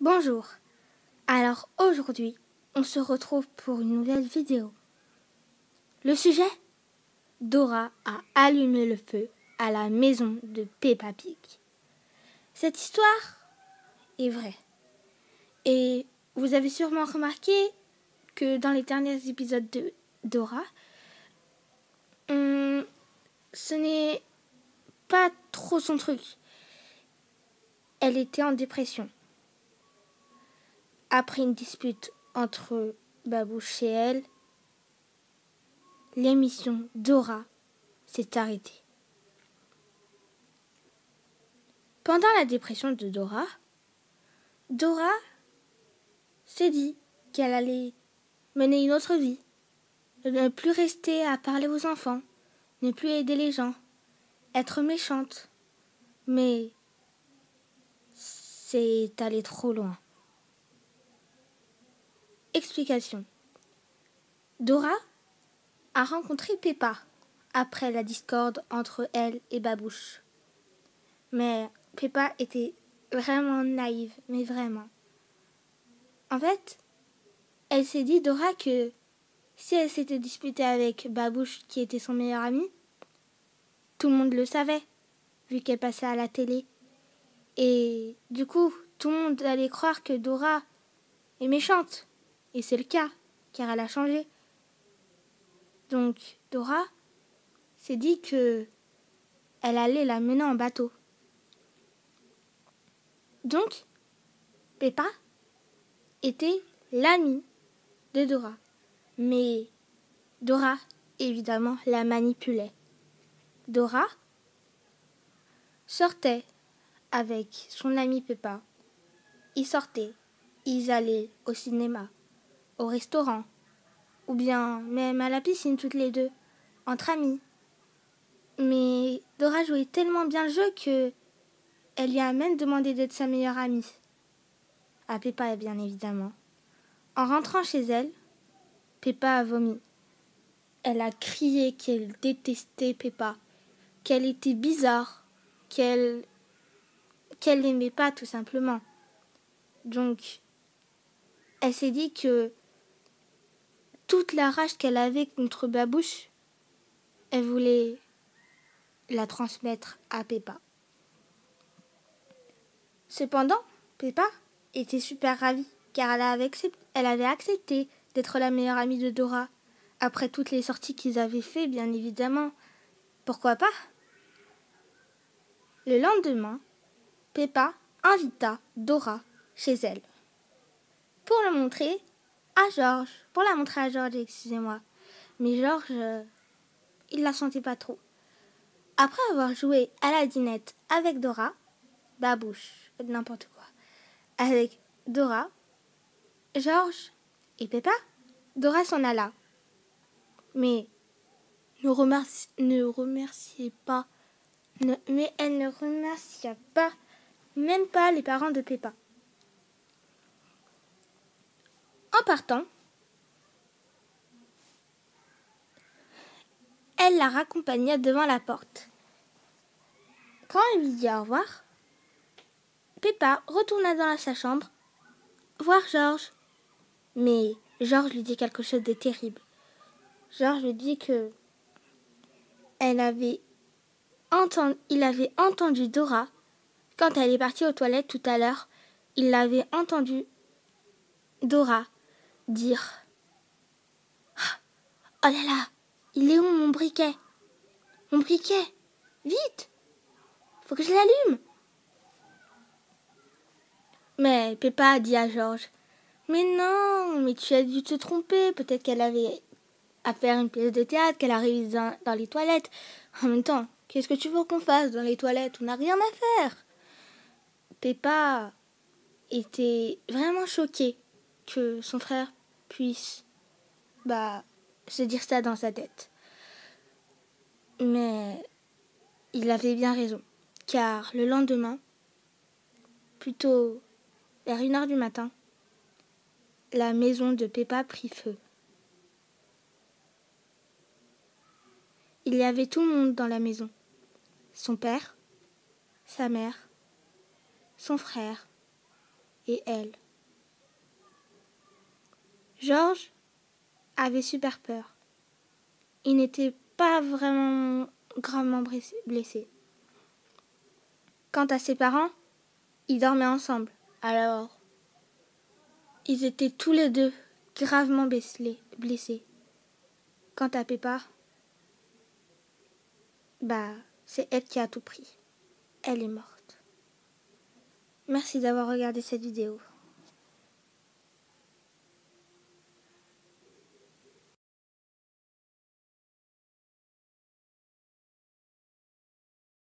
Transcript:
Bonjour, alors aujourd'hui, on se retrouve pour une nouvelle vidéo. Le sujet ? Dora a allumé le feu à la maison de Peppa Pig. Cette histoire est vraie. Et vous avez sûrement remarqué que dans les derniers épisodes de Dora, ce n'est pas trop son truc. Elle était en dépression. Après une dispute entre Babouche et elle, l'émission Dora s'est arrêtée. Pendant la dépression de Dora s'est dit qu'elle allait mener une autre vie, ne plus rester à parler aux enfants, ne plus aider les gens, être méchante. Mais c'est allé trop loin. Explication. Dora a rencontré Peppa après la discorde entre elle et Babouche. Mais Peppa était vraiment naïve, mais vraiment. En fait, elle s'est dit, Dora, que si elle s'était disputée avec Babouche, qui était son meilleur ami, tout le monde le savait, vu qu'elle passait à la télé. Et du coup, tout le monde allait croire que Dora est méchante. Et c'est le cas, car elle a changé. Donc, Dora s'est dit que elle allait la mener en bateau. Donc, Peppa était l'amie de Dora. Mais Dora, évidemment, la manipulait. Dora sortait avec son amie Peppa. Ils sortaient, ils allaient au cinéma, au restaurant, ou bien même à la piscine toutes les deux, entre amis. Mais Dora jouait tellement bien le jeu que elle lui a même demandé d'être sa meilleure amie. À Peppa, bien évidemment. En rentrant chez elle, Peppa a vomi. Elle a crié qu'elle détestait Peppa, qu'elle était bizarre, qu'elle n'aimait pas tout simplement. Donc, elle s'est dit que toute la rage qu'elle avait contre Babouche, elle voulait la transmettre à Peppa. Cependant, Peppa était super ravie, car elle avait accepté d'être la meilleure amie de Dora, après toutes les sorties qu'ils avaient fait, bien évidemment. Pourquoi pas ? Le lendemain, Peppa invita Dora chez elle. Pour la montrer à George. Excusez-moi. Mais George, il la sentait pas trop. Après avoir joué à la dinette avec Dora, Babouche, n'importe quoi, avec Dora, George et Peppa, Dora s'en alla. Mais elle ne remercia pas, même pas les parents de Peppa. En partant, elle la raccompagna devant la porte. Quand elle lui dit au revoir, Peppa retourna dans sa chambre voir George. Mais George lui dit quelque chose de terrible. George lui dit que il avait entendu Dora quand elle est partie aux toilettes tout à l'heure. Il l'avait entendu Dora dire « Oh là là, il est où mon briquet ? Mon briquet, vite, faut que je l'allume !» Mais Peppa a dit à George « Mais non, mais tu as dû te tromper, peut-être qu'elle avait à faire une pièce de théâtre, qu'elle arrive dans les toilettes. En même temps, qu'est-ce que tu veux qu'on fasse dans les toilettes ? On n'a rien à faire !» Peppa était vraiment choquée que son frère puisse se dire ça dans sa tête. Mais il avait bien raison, car le lendemain, plutôt vers 1h du matin, la maison de Peppa prit feu. Il y avait tout le monde dans la maison. Son père, sa mère, son frère et elle. Georges avait super peur. Il n'était pas vraiment gravement blessé. Quant à ses parents, ils dormaient ensemble. Alors, ils étaient tous les deux gravement blessés. Quant à Peppa, c'est elle qui a tout pris. Elle est morte. Merci d'avoir regardé cette vidéo.